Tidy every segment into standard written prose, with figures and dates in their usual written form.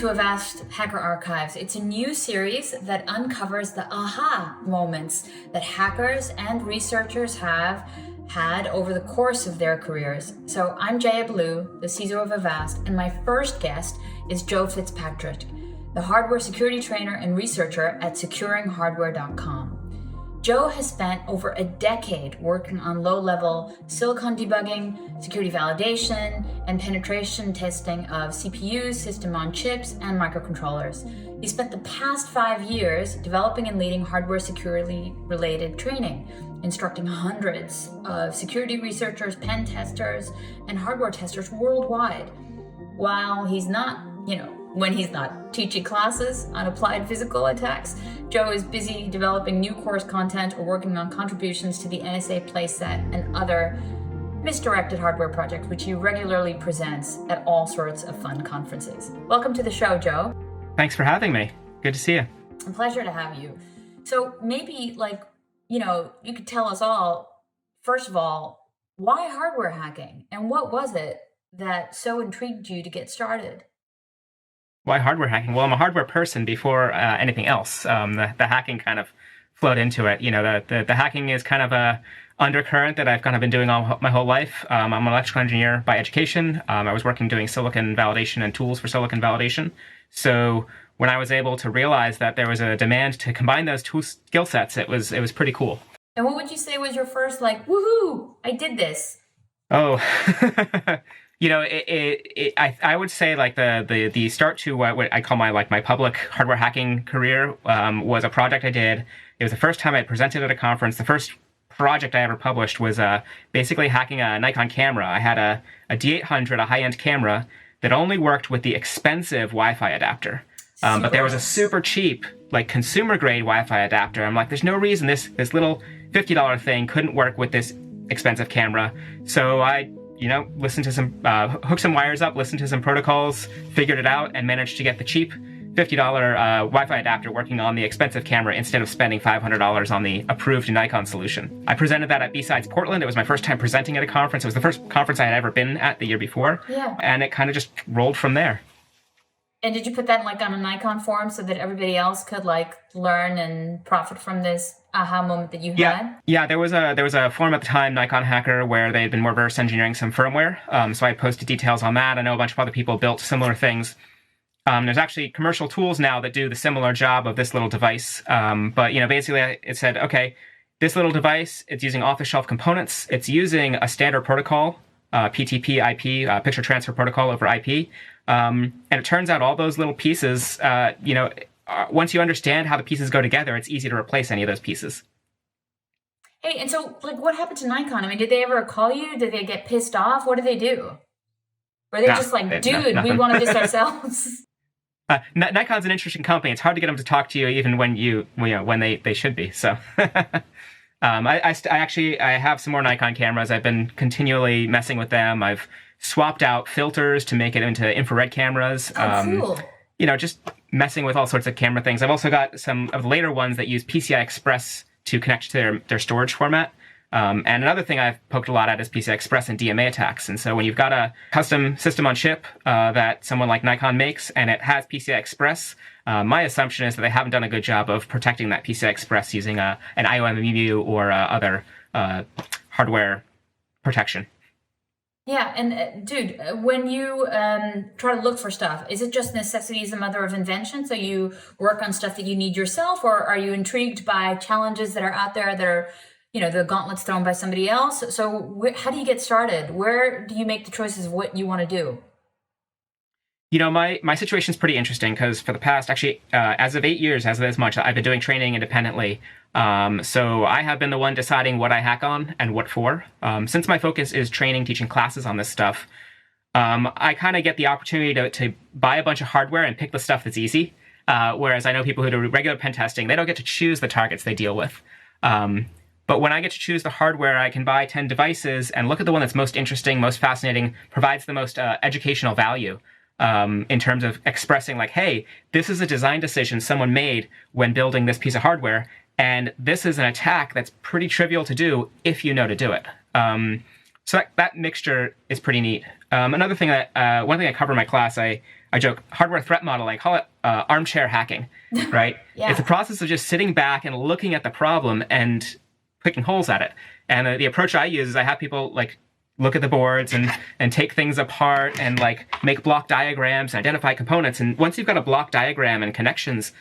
to Avast Hacker Archives. It's a new series that uncovers the aha moments that hackers and researchers have had over the course of their careers. So I'm Jaya Baloo, the CISO of Avast, and my first guest is Joe FitzPatrick, the hardware security trainer and researcher at securinghardware.com. Joe has spent over a decade working on low-level silicon debugging, security validation, and penetration testing of CPUs, system-on-chips, and microcontrollers. He spent the past 5 years developing and leading hardware security-related training, instructing hundreds of security researchers, pen testers, and hardware testers worldwide. While he's not, when he's not teaching classes on applied physical attacks, Joe is busy developing new course content or working on contributions to the NSA playset and other misdirected hardware projects, which he regularly presents at all sorts of fun conferences. Welcome to the show, Joe. Thanks for having me. Good to see you. A pleasure to have you. So maybe, you could tell us all, first of all, why hardware hacking? And what was it that so intrigued you to get started? Why hardware hacking? Well, I'm a hardware person before anything else. The hacking kind of flowed into it. The hacking is kind of a undercurrent that I've kind of been doing all my whole life. I'm an electrical engineer by education. I was working doing silicon validation and tools for silicon validation. So when I was able to realize that there was a demand to combine those two skill sets, it was pretty cool. And what would you say was your first, woohoo, I did this? Oh, I would say the start to what I call my public hardware hacking career was a project I did. It was the first time I presented at a conference. The first project I ever published was basically hacking a Nikon camera. I had a D800, a high-end camera that only worked with the expensive Wi-Fi adapter. But there was a super cheap, consumer-grade Wi-Fi adapter. I'm like, there's no reason this little $50 thing couldn't work with this expensive camera. So I listened to some, hooked some wires up, listened to some protocols, figured it out, and managed to get the cheap $50 Wi-Fi adapter working on the expensive camera instead of spending $500 on the approved Nikon solution. I presented that at B-Sides Portland. It was my first time presenting at a conference. It was the first conference I had ever been at the year before. Yeah. And it kind of just rolled from there. And did you put that on a Nikon forum so that everybody else could learn and profit from this aha moment that you had? Yeah, there was a forum at the time, Nikon Hacker, where they had been more reverse engineering some firmware. So I posted details on that. I know a bunch of other people built similar things. There's actually commercial tools now that do the similar job of this little device. But basically it said, okay, this little device, it's using off-the-shelf components. It's using a standard protocol, PTP-IP, picture transfer protocol over IP. And it turns out all those little pieces, once you understand how the pieces go together, it's easy to replace any of those pieces. Hey, and so, what happened to Nikon? I mean, did they ever call you? Did they get pissed off? What did they do? Were they just dude, we want to this ourselves? Nikon's an interesting company. It's hard to get them to talk to you even when when they should be. So I have some more Nikon cameras. I've been continually messing with them. I've swapped out filters to make it into infrared cameras. Cool. Just messing with all sorts of camera things. I've also got some of the later ones that use PCI-Express to connect to their storage format. And another thing I've poked a lot at is PCI-Express and DMA attacks. And so when you've got a custom system on chip that someone like Nikon makes and it has PCI-Express, my assumption is that they haven't done a good job of protecting that PCI-Express using an IOMMU or other hardware protection. Yeah, and dude, when you try to look for stuff, is it just necessity is the mother of invention? So you work on stuff that you need yourself, or are you intrigued by challenges that are out there that are, the gauntlets thrown by somebody else? So how do you get started? Where do you make the choices of what you want to do? My situation's pretty interesting because for the past, as of 8 years, as of this much, I've been doing training independently. So I have been the one deciding what I hack on and what for. Since my focus is training, teaching classes on this stuff, I kind of get the opportunity to buy a bunch of hardware and pick the stuff that's easy. Whereas I know people who do regular pen testing, they don't get to choose the targets they deal with. But when I get to choose the hardware, I can buy 10 devices and look at the one that's most interesting, most fascinating, provides the most educational value. In terms of expressing hey, this is a design decision someone made when building this piece of hardware, and this is an attack that's pretty trivial to do if you know to do it. So that mixture is pretty neat. Another thing one thing I cover in my class, I joke, hardware threat modeling, I call it armchair hacking, right? Yeah. It's a process of just sitting back and looking at the problem and picking holes at it. And the approach I use is I have people like look at the boards and take things apart and like make block diagrams and identify components. And once you've got a block diagram and connections,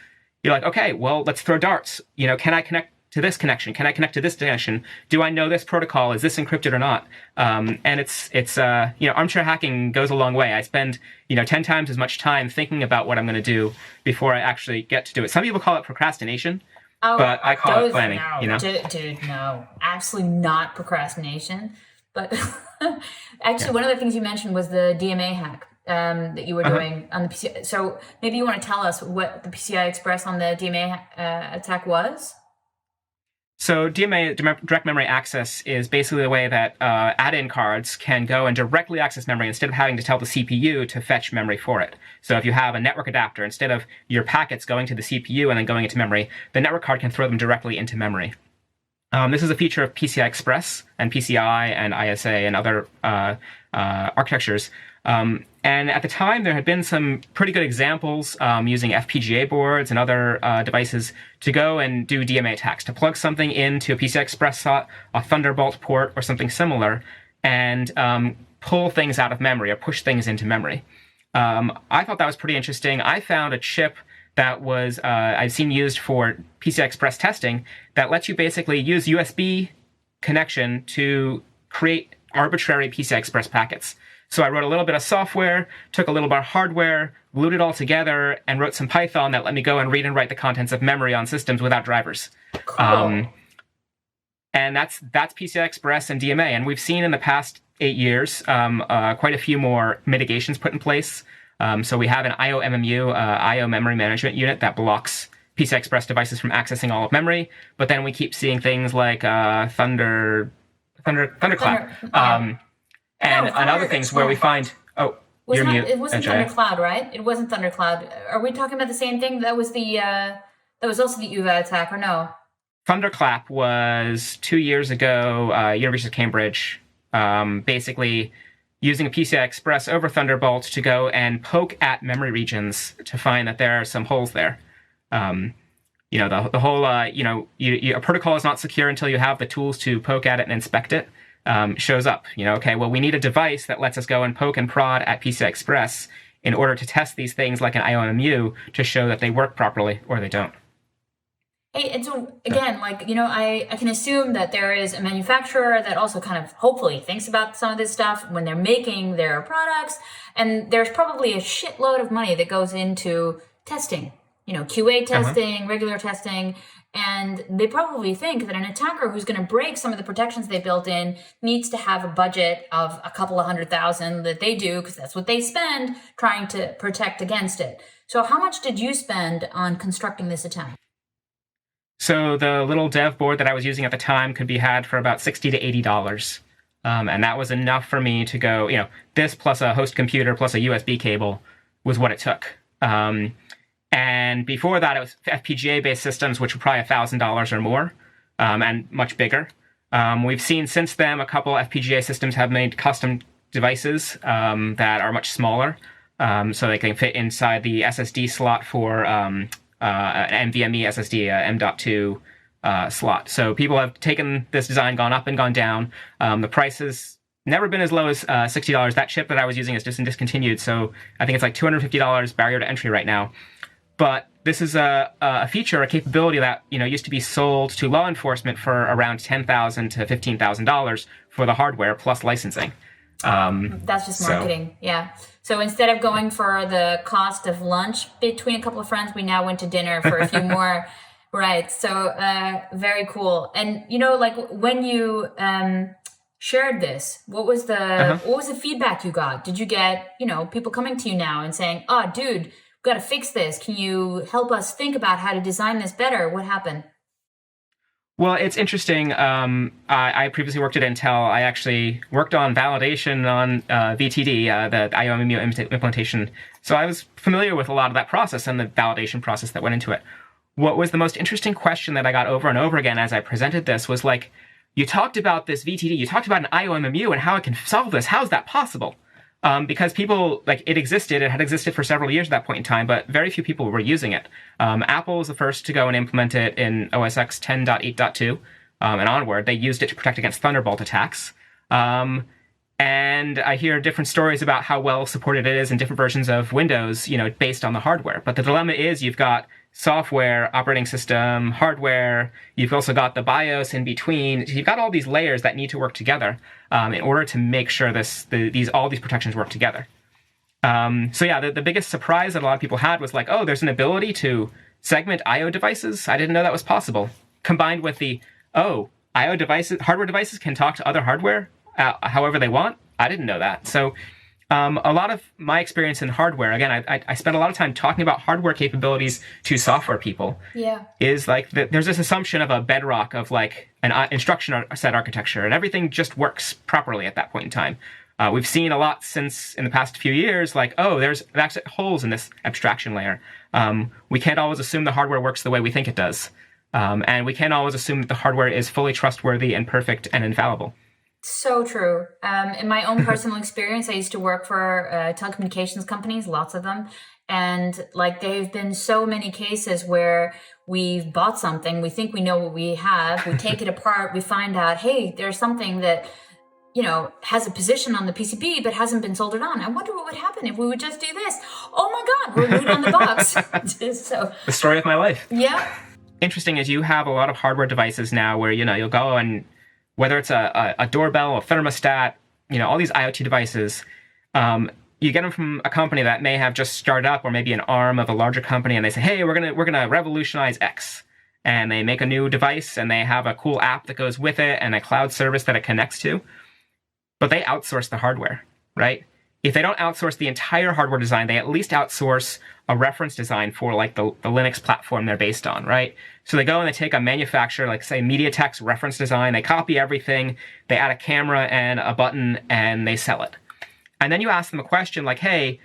you're like, okay, well, let's throw darts. Can I connect to this connection? Can I connect to this connection? Do I know this protocol? Is this encrypted or not? And it's armchair hacking goes a long way. I spend 10 times as much time thinking about what I'm going to do before I actually get to do it. Some people call it procrastination, but I call it planning. No, dude, no, absolutely not procrastination. But actually, one of the things you mentioned was the DMA hack that you were doing on the PCI. So maybe you want to tell us what the PCI-Express on the DMA attack was? So DMA, direct memory access, is basically the way that add-in cards can go and directly access memory instead of having to tell the CPU to fetch memory for it. So if you have a network adapter, instead of your packets going to the CPU and then going into memory, the network card can throw them directly into memory. This is a feature of PCI-Express and PCI and ISA and other architectures. And at the time, there had been some pretty good examples using FPGA boards and other devices to go and do DMA attacks, to plug something into a PCI-Express slot, a Thunderbolt port, or something similar, and pull things out of memory or push things into memory. I thought that was pretty interesting. I found a chip that was I've seen used for PCI-Express testing that lets you basically use USB connection to create arbitrary PCI-Express packets. So I wrote a little bit of software, took a little bit of hardware, glued it all together, and wrote some Python that let me go and read and write the contents of memory on systems without drivers. Cool. And that's PCI-Express and DMA. And we've seen in the past 8 years quite a few more mitigations put in place. So we have an IOMMU, IO Memory Management Unit, that blocks PCI-Express devices from accessing all of memory. But then we keep seeing things like Thunderclap. And other things where we find, you're mute. It wasn't Thundercloud, right? It wasn't Thundercloud. Are we talking about the same thing? That was also the UVA attack, or no? Thunderclap was 2 years ago, University of Cambridge, basically using a PCI-Express over Thunderbolt to go and poke at memory regions to find that there are some holes there. The whole, a protocol is not secure until you have the tools to poke at it and inspect it. Shows up, okay, well, we need a device that lets us go and poke and prod at PCI-Express in order to test these things like an IOMMU to show that they work properly or they don't. Hey, and so again, I can assume that there is a manufacturer that also kind of hopefully thinks about some of this stuff when they're making their products, and there's probably a shitload of money that goes into testing, QA testing, regular testing. And they probably think that an attacker who's going to break some of the protections they built in needs to have a budget of a couple of $100,000 that they do, because that's what they spend trying to protect against it. So how much did you spend on constructing this attack? So the little dev board that I was using at the time could be had for about $60 to $80. And that was enough for me to go, this plus a host computer plus a USB cable was what it took. And before that, it was FPGA-based systems, which were probably $1,000 or more, and much bigger. We've seen since then a couple FPGA systems have made custom devices that are much smaller, so they can fit inside the SSD slot for an NVMe SSD, M.2 slot. So people have taken this design, gone up and gone down. The price has never been as low as $60. That chip that I was using is just discontinued, so I think it's like $250 barrier to entry right now. But this is a feature, a capability that used to be sold to law enforcement for around $10,000 to $15,000 for the hardware plus licensing. That's just marketing, yeah. So instead of going for the cost of lunch between a couple of friends, we now went to dinner for a few more. Right. So very cool. And when you shared this, what was the feedback you got? Did you get people coming to you now and saying, "Oh, dude, got to fix this. Can you help us think about how to design this better"? What happened? Well, it's interesting. I previously worked at Intel. I actually worked on validation on VTD, the IOMMU implementation. So I was familiar with a lot of that process and the validation process that went into it. What was the most interesting question that I got over and over again as I presented this was you talked about this VTD, you talked about an IOMMU and how it can solve this. How is that possible? Because people, like, it had existed for several years at that point in time, but very few people were using it. Apple was the first to go and implement it in OS X 10.8.2 and onward. They used it to protect against Thunderbolt attacks. And I hear different stories about how well supported it is in different versions of Windows, based on the hardware. But the dilemma is you've got software, operating system, hardware. You've also got the BIOS in between. You've got all these layers that need to work together in order to make sure all these protections work together. The biggest surprise that a lot of people had was like, oh, there's an ability to segment I/O devices. I didn't know that was possible. Combined with I/O devices, hardware devices can talk to other hardware however they want. I didn't know that. So a lot of my experience in hardware, again, I spent a lot of time talking about hardware capabilities to software people. Yeah. Is like there's this assumption of a bedrock of like an instruction set architecture, and everything just works properly at that point in time. We've seen a lot since in the past few years, like, oh, there's actually holes in this abstraction layer. We can't always assume the hardware works the way we think it does. And we can't always assume that the hardware is fully trustworthy and perfect and infallible. So true. In my own personal experience, I used to work for telecommunications companies, lots of them. And like, there have been so many cases where we've bought something, we think we know what we have, we take it apart, we find out, hey, there's something that, has a position on the PCB, but hasn't been soldered on. I wonder what would happen if we would just do this. Oh my God, we're glued on the box. So, the story of my life. Yeah. Interesting is you have a lot of hardware devices now where, you'll go and whether it's a doorbell, a thermostat, all these IoT devices, you get them from a company that may have just started up or maybe an arm of a larger company, and they say, hey, we're gonna revolutionize X. And they make a new device, and they have a cool app that goes with it and a cloud service that it connects to. But they outsource the hardware, right? If they don't outsource the entire hardware design, they at least outsource a reference design for like the Linux platform they're based on, right? So they go and they take a manufacturer, like say MediaTek's reference design, they copy everything, they add a camera and a button, and they sell it. And then you ask them a question like, hey,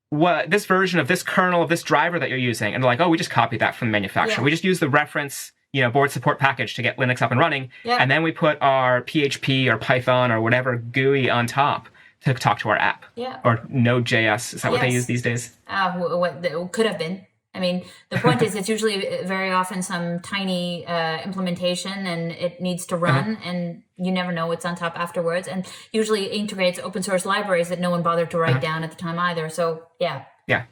what this version of this kernel of this driver that you're using? And they're like, oh, we just copied that from the manufacturer. Yeah. We just use the reference board support package to get Linux up and running. Yeah. And then we put our PHP or Python or whatever GUI on top to talk to our app. Yeah. Or Node.js. Is that what they use these days? What could have been. I mean, the point is it's usually very often some tiny implementation, and it needs to run, and you never know what's on top afterwards. And usually it integrates open source libraries that no one bothered to write down at the time either. So, yeah. Yeah.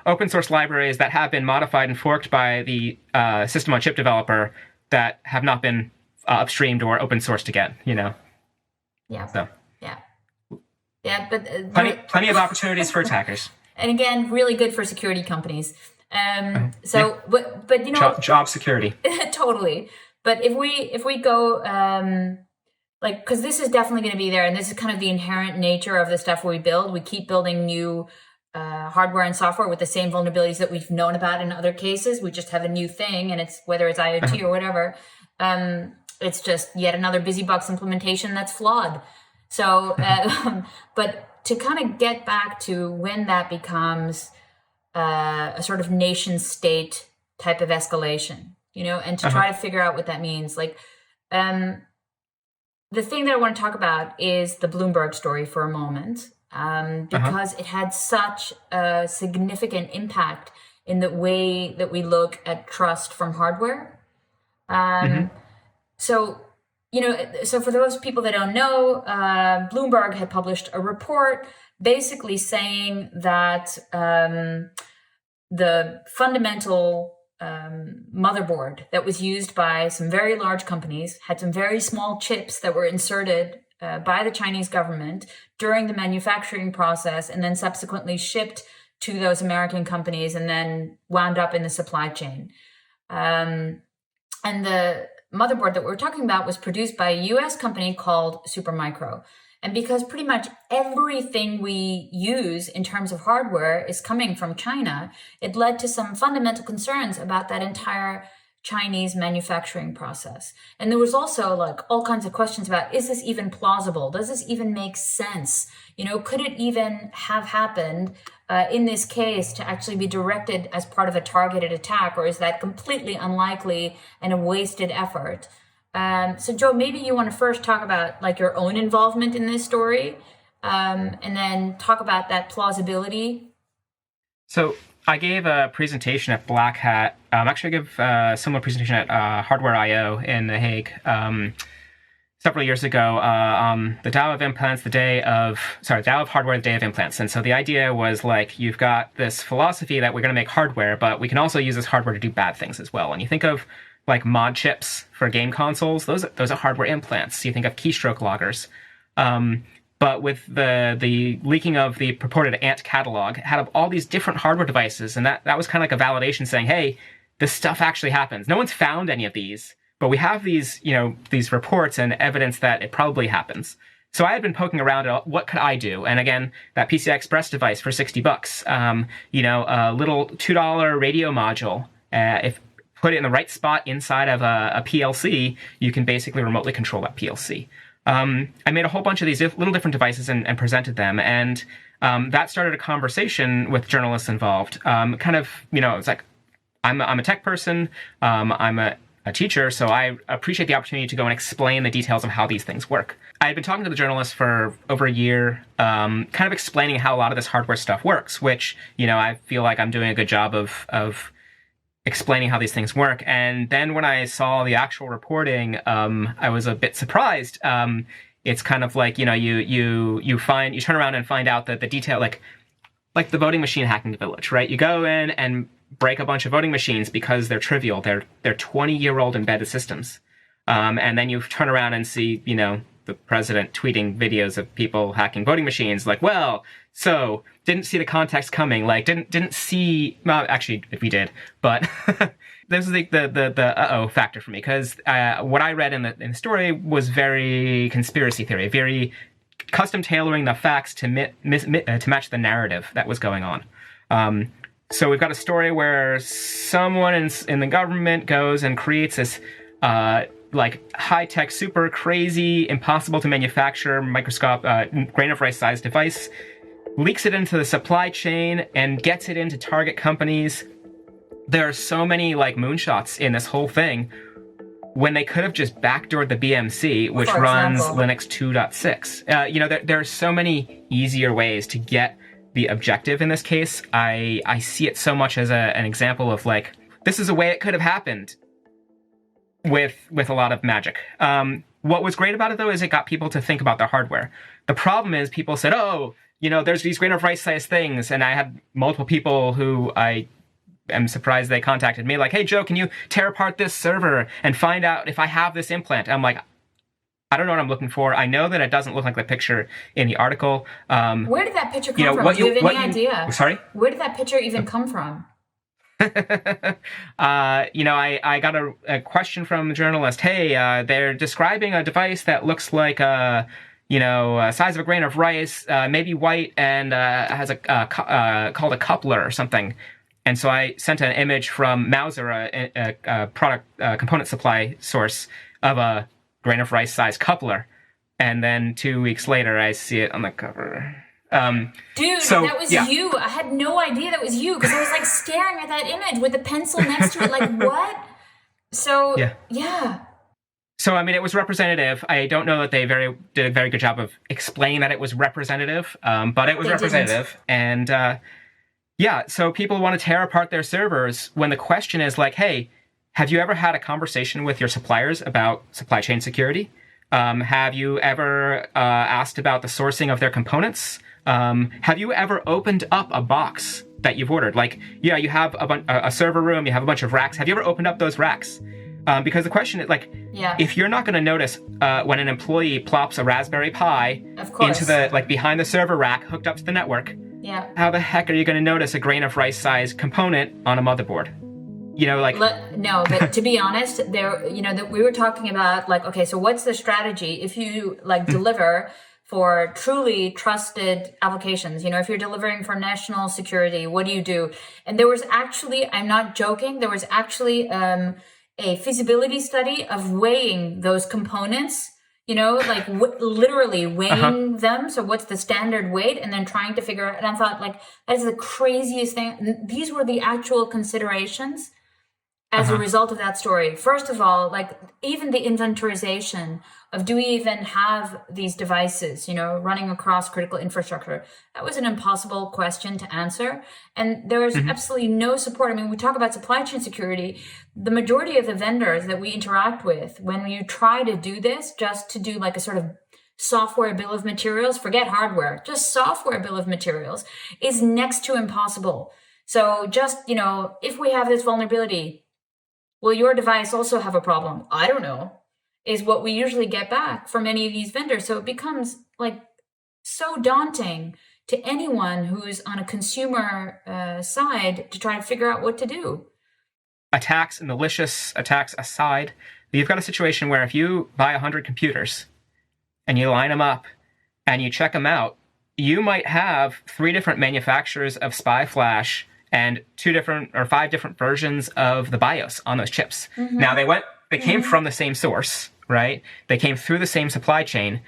Open source libraries that have been modified and forked by the system on chip developer that have not been upstreamed or open sourced again, Yeah. So. Yeah, but plenty of opportunities for attackers. And again, really good for security companies. But job security. Totally. But if we go because this is definitely going to be there, and this is kind of the inherent nature of the stuff we build. We keep building new hardware and software with the same vulnerabilities that we've known about in other cases. We just have a new thing, and it's whether it's IoT or whatever. It's just yet another BusyBox implementation that's flawed. So, but to kind of get back to when that becomes a sort of nation state type of escalation, and to try to figure out what that means. Like, the thing that I want to talk about is the Bloomberg story for a moment, because it had such a significant impact in the way that we look at trust from hardware. So for those people that don't know, Bloomberg had published a report basically saying that the fundamental motherboard that was used by some very large companies had some very small chips that were inserted by the Chinese government during the manufacturing process and then subsequently shipped to those American companies and then wound up in the supply chain. And the motherboard that we're talking about was produced by a US company called Supermicro. And because pretty much everything we use in terms of hardware is coming from China, it led to some fundamental concerns about that entire Chinese manufacturing process. And there was also like all kinds of questions about, is this even plausible? Does this even make sense? Could it even have happened in this case to actually be directed as part of a targeted attack, or is that completely unlikely and a wasted effort? So Joe, maybe you want to first talk about like your own involvement in this story, and then talk about that plausibility. So I gave a presentation at Black Hat. Actually, I gave a similar presentation at Hardware I/O in The Hague several years ago. The Tao of Implants, Tao of Hardware, the Day of Implants. And so the idea was like, you've got this philosophy that we're going to make hardware, but we can also use this hardware to do bad things as well. And you think of like mod chips for game consoles; those are hardware implants. You think of keystroke loggers. But with the leaking of the purported Ant catalog, had all these different hardware devices, and that was kind of like a validation saying, hey, this stuff actually happens. No one's found any of these, but we have these reports and evidence that it probably happens. So I had been poking around at what could I do, and again, that PCI-Express device for $60, a little $2 radio module. If put it in the right spot inside of a PLC, you can basically remotely control that PLC. I made a whole bunch of these little different devices and presented them, and that started a conversation with journalists involved. It's like, I'm a tech person, I'm a teacher, so I appreciate the opportunity to go and explain the details of how these things work. I had been talking to the journalists for over a year, kind of explaining how a lot of this hardware stuff works, which, I feel like I'm doing a good job of explaining how these things work. And then when I saw the actual reporting, I was a bit surprised. It's kind of like, you turn around and find out that the detail, like the voting machine hacking village, right? You go in and break a bunch of voting machines because they're trivial. They're 20-year-old embedded systems. And then you turn around and see, the president tweeting videos of people hacking voting machines, like, well, so didn't see the context coming, like didn't see. Well, actually, we did, but this is the uh-oh factor for me, because what I read in the story was very conspiracy theory, very custom tailoring the facts to match the narrative that was going on. So we've got a story where someone in the government goes and creates this high-tech, super crazy, impossible to manufacture grain of rice sized device, leaks it into the supply chain and gets it into target companies. There are so many moonshots in this whole thing when they could have just backdoored the BMC, which runs Linux 2.6. There are so many easier ways to get the objective in this case. I see it so much as an example of this is a way it could have happened with a lot of magic. What was great about it, though, is it got people to think about their hardware. The problem is people said, there's these grain of rice sized things. And I had multiple people who I am surprised they contacted me like, hey, Joe, can you tear apart this server and find out if I have this implant? I'm like, I don't know what I'm looking for. I know that it doesn't look like the picture in the article. Where did that picture come from? Do you have any idea? Sorry? Where did that picture even come from? I got a question from the journalist. Hey, they're describing a device that looks like a size of a grain of rice, maybe white, and has called a coupler or something. And so I sent an image from Mauser, a product component supply source, of a grain of rice size coupler. And then 2 weeks later, I see it on the cover. Dude, that was you. I had no idea that was you because I was staring at that image with the pencil next to it, what? So, yeah. So, it was representative. I don't know that they did a very good job of explaining that it was representative, but it was representative. Didn't. And, so people want to tear apart their servers when the question is hey, have you ever had a conversation with your suppliers about supply chain security? Have you ever asked about the sourcing of their components? Have you ever opened up a box that you've ordered? You have a server room, you have a bunch of racks. Have you ever opened up those racks? Because the question is, if you're not going to notice when an employee plops a Raspberry Pi into the behind the server rack hooked up to the network, how the heck are you going to notice a grain of rice size component on a motherboard? No, but to be honest, that we were talking about okay, so what's the strategy if you deliver for truly trusted applications? If you're delivering for national security, what do you do? And there was actually, I'm not joking, there was actually a feasibility study of weighing those components, literally weighing them. So what's the standard weight? And then trying to figure out, and I thought that is the craziest thing. These were the actual considerations. as a result of that story. First of all, like even the inventorization of, do we even have these devices, running across critical infrastructure? That was an impossible question to answer. And there was absolutely no support. I mean, we talk about supply chain security. The majority of the vendors that we interact with, when you try to do this, just to do like a sort of software bill of materials, forget hardware, just software bill of materials, is next to impossible. So just, if we have this vulnerability, will your device also have a problem? I don't know, is what we usually get back from any of these vendors. So it becomes like so daunting to anyone who's on a consumer side to try to figure out what to do. Attacks and malicious attacks aside, you've got a situation where if you buy 100 computers and you line them up and you check them out, you might have 3 different manufacturers of spy flash and 2 different or 5 different versions of the BIOS on those chips. Now they came from the same source, right? They came through the same supply chain,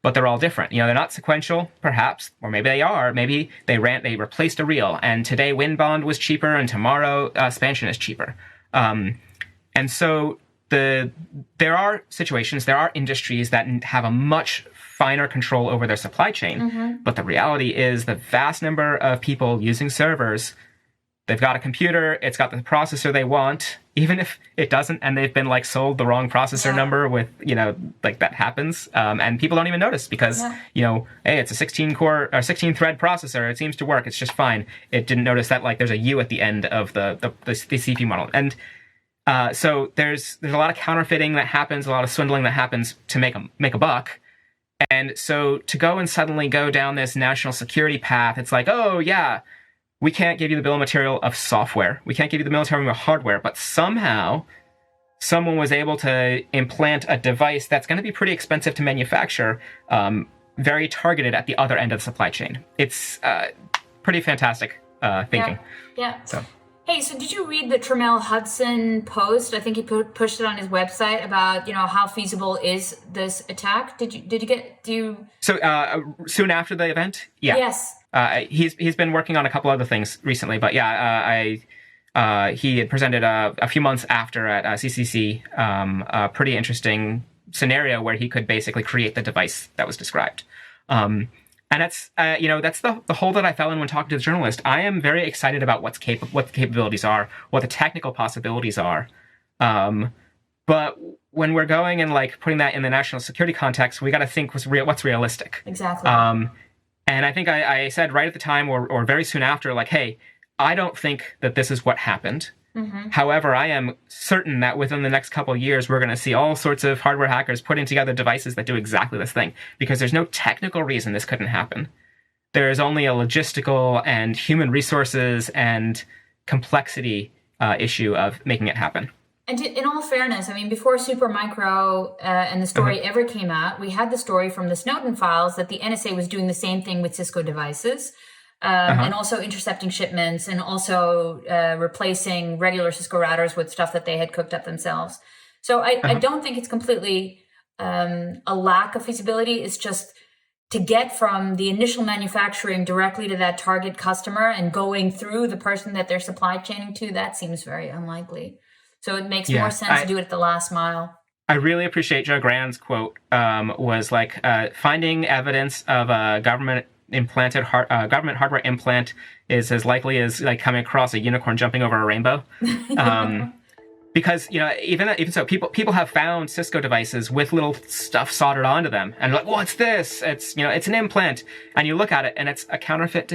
but they're all different. They're not sequential, perhaps, or maybe they are. Maybe they replaced a reel, and today WinBond was cheaper, and tomorrow Spansion is cheaper. And so there are situations, there are industries that have a much finer control over their supply chain. But the reality is the vast number of people using servers, they've got a computer, it's got the processor they want, even if it doesn't, and they've been sold the wrong processor number with, that happens. And people don't even notice because, hey, it's a 16 core or 16 thread processor. It seems to work. It's just fine. It didn't notice that there's a U at the end of the CPU model. And so there's a lot of counterfeiting that happens, a lot of swindling that happens to make a buck. And so to go and suddenly go down this national security path, it's like, oh yeah, we can't give you the bill of material of software. We can't give you the bill of material of hardware, but somehow someone was able to implant a device that's going to be pretty expensive to manufacture, very targeted at the other end of the supply chain. It's pretty fantastic thinking. Yeah. So. Hey, so did you read the Tremel Hudson post? I think he pushed it on his website about, how feasible is this attack? Did you? So soon after the event? Yeah. Yes. He's been working on a couple other things recently, but yeah, he had presented a few months after at CCC a pretty interesting scenario where he could basically create the device that was described. And that's that's the hole that I fell in when talking to the journalist. I am very excited about what the capabilities are, what the technical possibilities are. But when we're going and putting that in the national security context, we got to think what's realistic. Exactly. And I think I said right at the time or very soon after, hey, I don't think that this is what happened. However, I am certain that within the next couple of years, we're going to see all sorts of hardware hackers putting together devices that do exactly this thing, because there's no technical reason this couldn't happen. There is only a logistical and human resources and complexity issue of making it happen. And in all fairness, I mean, before Supermicro and the story ever came out, we had the story from the Snowden files that the NSA was doing the same thing with Cisco devices. And also intercepting shipments and also replacing regular Cisco routers with stuff that they had cooked up themselves. So I don't think it's completely a lack of feasibility. It's just to get from the initial manufacturing directly to that target customer and going through the person that they're supply chaining to, that seems very unlikely. So it makes more sense to do it at the last mile. I really appreciate Joe Grand's quote, was finding evidence of a government hardware implant is as likely as coming across a unicorn jumping over a rainbow. Because even so, people have found Cisco devices with little stuff soldered onto them, and what's this? It's it's an implant, and you look at it, and it's a counterfeit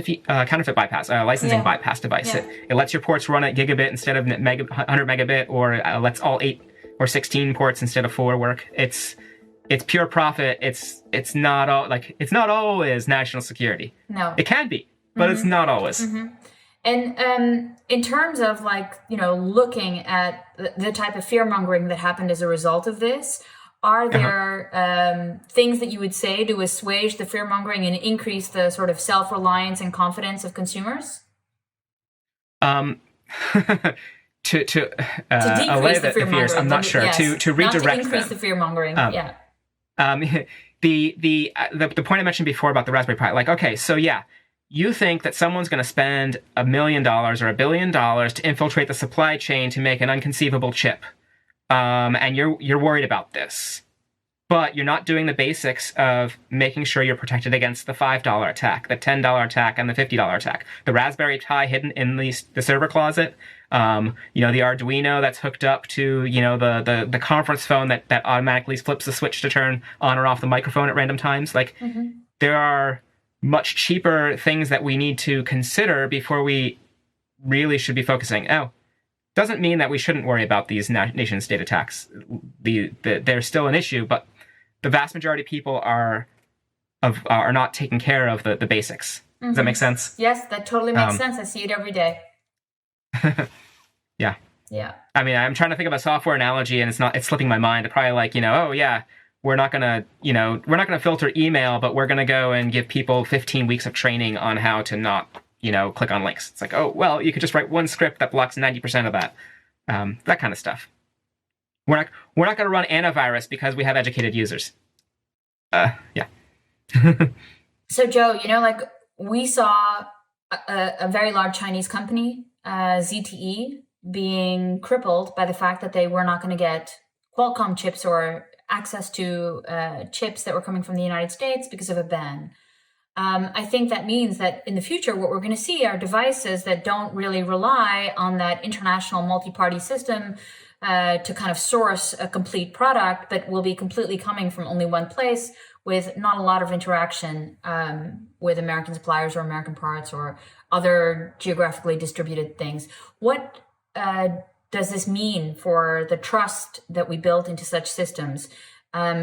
bypass, licensing bypass device. Yeah. It lets your ports run at gigabit instead of 100 megabit, or lets all 8 or 16 ports instead of 4 work. It's pure profit. It's not always national security. No, it can be, but it's not always. And in terms of looking at the type of fear mongering that happened as a result of this, are there things that you would say to assuage the fear mongering and increase the sort of self-reliance and confidence of consumers? To allay the fears, I'm not sure. Yes. To redirect not to increase them. The fear mongering. The point I mentioned before about the Raspberry Pi, okay, so yeah, you think that someone's going to spend $1 million or $1 billion to infiltrate the supply chain to make an unconceivable chip, and you're worried about this, but you're not doing the basics of making sure you're protected against the $5 attack, the $10 attack, and the $50 attack. The Raspberry Pi hidden in the server closet, the Arduino that's hooked up to the conference phone that automatically flips the switch to turn on or off the microphone at random times. There are much cheaper things that we need to consider before we really should be focusing. Doesn't mean that we shouldn't worry about these nation-state attacks. They're still an issue, but the vast majority of people are not taking care of the basics. Does that make sense? Yes, that totally makes sense. I see it every day. Yeah. Yeah. I mean, I'm trying to think of a software analogy, and it's slipping my mind. Probably we're not gonna filter email, but we're gonna go and give people 15 weeks of training on how to not click on links. It's like, oh, well, you could just write one script that blocks 90% of that. That kind of stuff. We're not going to run antivirus because we have educated users. Yeah. So, Joe, we saw a very large Chinese company, ZTE, being crippled by the fact that they were not going to get Qualcomm chips or access to chips that were coming from the United States because of a ban. I think that means that in the future, what we're going to see are devices that don't really rely on that international multi-party system to kind of source a complete product, but will be completely coming from only one place with not a lot of interaction with American suppliers or American parts or other geographically distributed things. What does this mean for the trust that we built into such systems?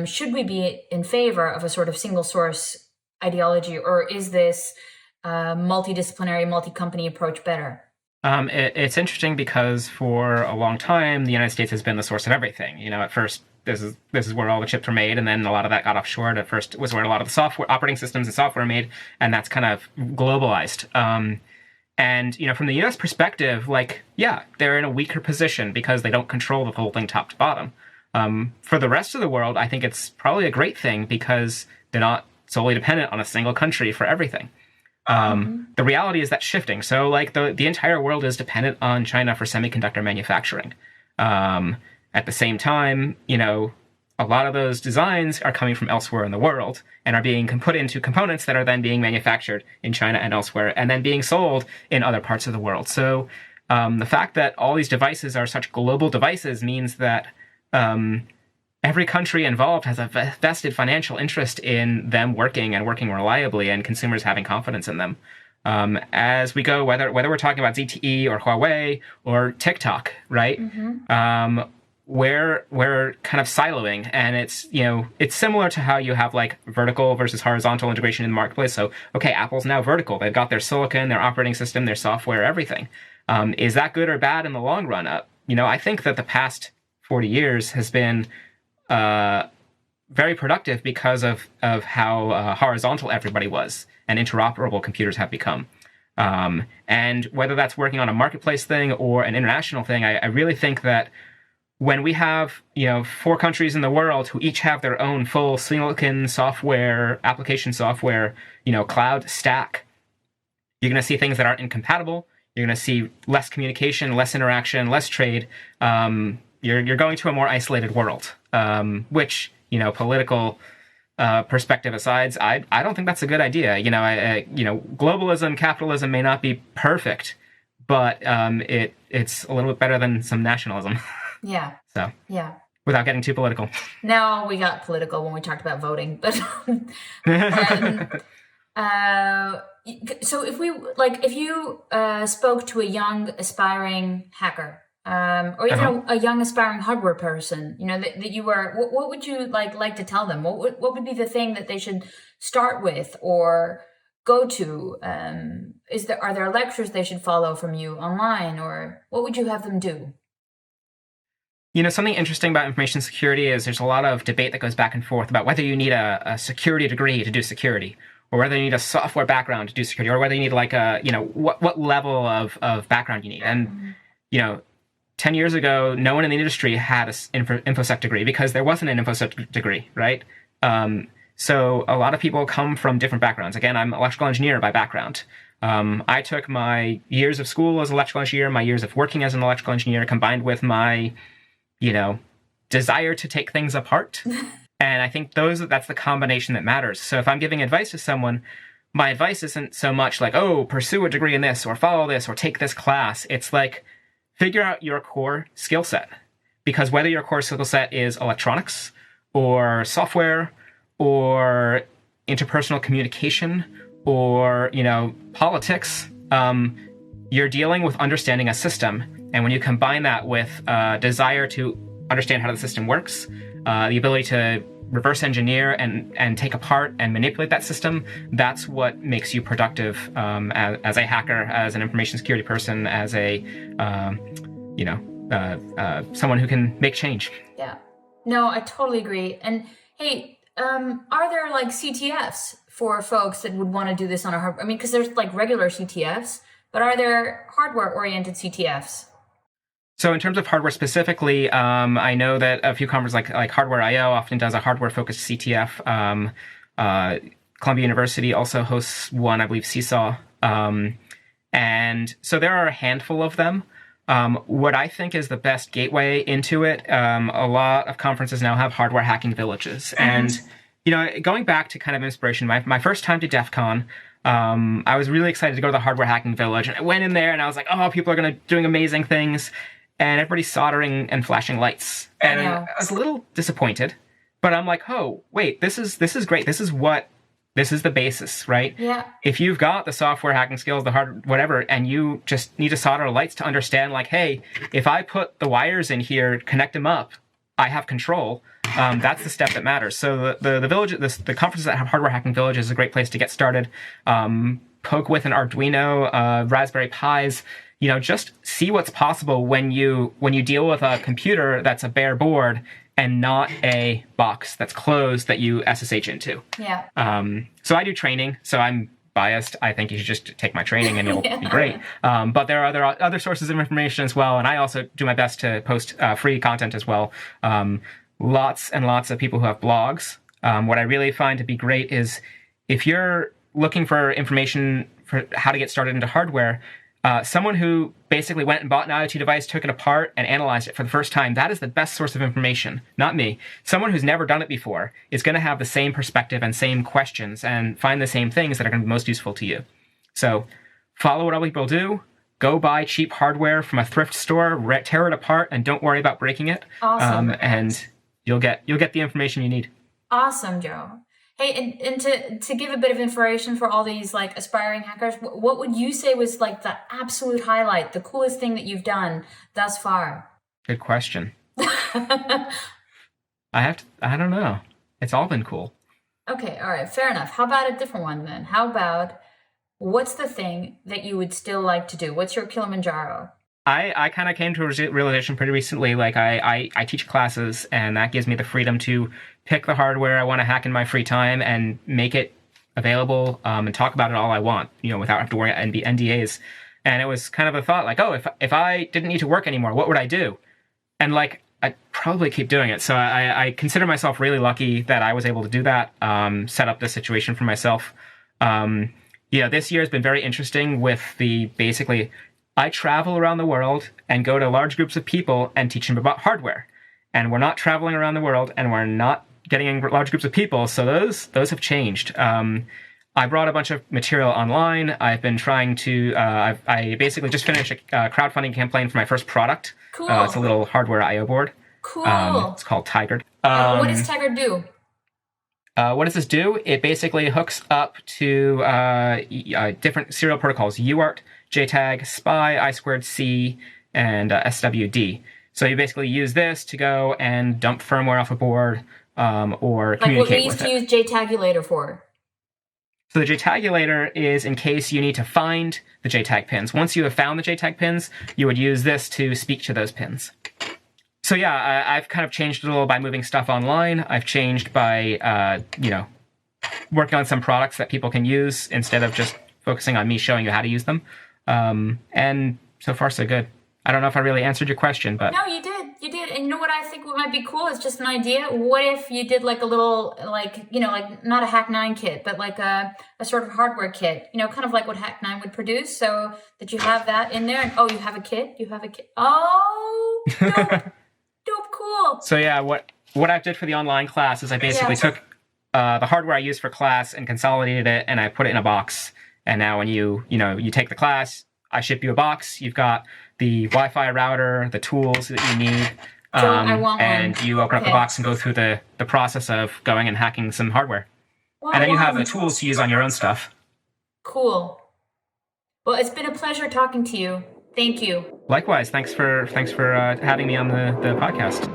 Should we be in favor of a sort of single source ideology, or is this multidisciplinary, multi-company approach better? It's interesting because for a long time, the United States has been the source of everything. At first, this is where all the chips were made, and then a lot of that got offshored. At first, it was where a lot of the software, operating systems and software were made, and that's kind of globalized. And from the U.S. perspective, they're in a weaker position because they don't control the whole thing top to bottom. For the rest of the world, I think it's probably a great thing because they're not solely dependent on a single country for everything. The reality is that's shifting. So the entire world is dependent on China for semiconductor manufacturing. At the same time, a lot of those designs are coming from elsewhere in the world and are being put into components that are then being manufactured in China and elsewhere and then being sold in other parts of the world. So the fact that all these devices are such global devices means that every country involved has a vested financial interest in them working and working reliably and consumers having confidence in them. As we go, whether we're talking about ZTE or Huawei or TikTok, right? We're kind of siloing, and it's similar to how you have vertical versus horizontal integration in the marketplace. So, okay, Apple's now vertical. They've got their silicon, their operating system, their software, everything. Is that good or bad in the long run? I think that the past 40 years has been very productive because of how horizontal everybody was and interoperable computers have become. And whether that's working on a marketplace thing or an international thing, I really think that when we have 4 countries in the world who each have their own full silicon software, application software, cloud stack, you're going to see things that aren't incompatible. You're going to see less communication, less interaction, less trade. You're going to a more isolated world, which, political perspective aside, I don't think that's a good idea. Globalism, capitalism may not be perfect, but it's a little bit better than some nationalism. Yeah. So. Yeah. Without getting too political. No, we got political when we talked about voting, but so if you spoke to a young aspiring hacker, or even a young aspiring hardware person, that you were, what would you like to tell them? What would be the thing that they should start with or go to? Are there lectures they should follow from you online, or what would you have them do? Something interesting about information security is there's a lot of debate that goes back and forth about whether you need a security degree to do security, or whether you need a software background to do security, or whether you need what level of background you need. And 10 years ago, no one in the industry had an InfoSec degree because there wasn't an InfoSec degree, right? So a lot of people come from different backgrounds. Again, I'm an electrical engineer by background. I took my years of school as an electrical engineer, my years of working as an electrical engineer, combined with my, desire to take things apart. And I think that's the combination that matters. So if I'm giving advice to someone, my advice isn't so much like, oh, pursue a degree in this, or follow this, or take this class. It's like, figure out your core skill set. Because whether your core skill set is electronics, or software, or interpersonal communication, or, politics, you're dealing with understanding a system. And when you combine that with desire to understand how the system works, the ability to reverse engineer and take apart and manipulate that system, that's what makes you productive as a hacker, as an information security person, as a, someone who can make change. Yeah. No, I totally agree. And hey, are there like CTFs for folks that would want to do this on a hardware? I mean, because there's like regular CTFs, but are there hardware-oriented CTFs? So in terms of hardware specifically, I know that a few conferences like Hardware I/O often does a hardware-focused CTF. Columbia University also hosts one, I believe, CISO. And so there are a handful of them. What I think is the best gateway into it, a lot of conferences now have hardware hacking villages. And, going back to kind of inspiration, my first time to DEF CON, I was really excited to go to the hardware hacking village. And I went in there and I was like, oh, people are doing amazing things. And everybody's soldering and flashing lights. And I was a little disappointed. But I'm like, oh, wait, this is great. This is the basis, right? Yeah. If you've got the software hacking skills, the hard whatever, and you just need to solder lights to understand, like, hey, if I put the wires in here, connect them up, I have control. That's the step that matters. So the village, the conferences that have hardware hacking villages is a great place to get started. Poke with an Arduino, Raspberry Pis. Just see what's possible when you deal with a computer that's a bare board and not a box that's closed that you SSH into. Yeah. So I do training, so I'm biased. I think you should just take my training and you'll be great. But there are other sources of information as well, and I also do my best to post free content as well. Lots and lots of people who have blogs. What I really find to be great is if you're looking for information for how to get started into hardware, someone who basically went and bought an IoT device, took it apart, and analyzed it for the first time, that is the best source of information, not me. Someone who's never done it before is going to have the same perspective and same questions and find the same things that are going to be most useful to you. So follow what other people do. Go buy cheap hardware from a thrift store, tear it apart, and don't worry about breaking it. Awesome. And you'll get the information you need. Awesome, Joe. Hey, and to give a bit of inspiration for all these like aspiring hackers, what would you say was like the absolute highlight, the coolest thing that you've done thus far? Good question. I don't know. It's all been cool. Okay, all right, fair enough. How about a different one then? How about what's the thing that you would still like to do? What's your Kilimanjaro? I kind of came to a realization pretty recently, like I teach classes, and that gives me the freedom to pick the hardware I want to hack in my free time and make it available and talk about it all I want, without having to worry about NDAs. And it was kind of a thought like, oh, if I didn't need to work anymore, what would I do? And like, I'd probably keep doing it. So I consider myself really lucky that I was able to do that, set up this situation for myself. This year has been very interesting with basically, I travel around the world and go to large groups of people and teach them about hardware. And we're not traveling around the world and we're not getting in large groups of people. So those have changed. I brought a bunch of material online. I've been trying to, I basically just finished a crowdfunding campaign for my first product. Cool. It's a little hardware I/O board. Cool. It's called Tiger. What does Tiger do? What does this do? It basically hooks up to different serial protocols, UART, JTAG, SPI, I2C, and SWD. So you basically use this to go and dump firmware off a board or communicate with it. Like what we used to use JTagulator for. So the JTagulator is in case you need to find the JTAG pins. Once you have found the JTAG pins, you would use this to speak to those pins. So yeah, I've kind of changed it a little by moving stuff online. I've changed by, working on some products that people can use instead of just focusing on me showing you how to use them. And so far, so good. I don't know if I really answered your question, but... No, you did. You did. And you know what I think might be cool? It's just an idea. What if you did like a little, like, like not a Hack 9 kit, but like a sort of hardware kit, kind of like what Hack 9 would produce, so that you have that in there. And you have a kit? You have a kit. Oh, dope, cool. So yeah, what I did for the online class is I basically took the hardware I used for class and consolidated it, and I put it in a box. And now when you take the class, I ship you a box. You've got the Wi-Fi router, the tools that you need, I want and one. you open up the box and go through the process of going and hacking some hardware. And then you have the tools to use on your own stuff. Cool. Well, it's been a pleasure talking to you. Thank you. Likewise. Thanks for having me on the podcast.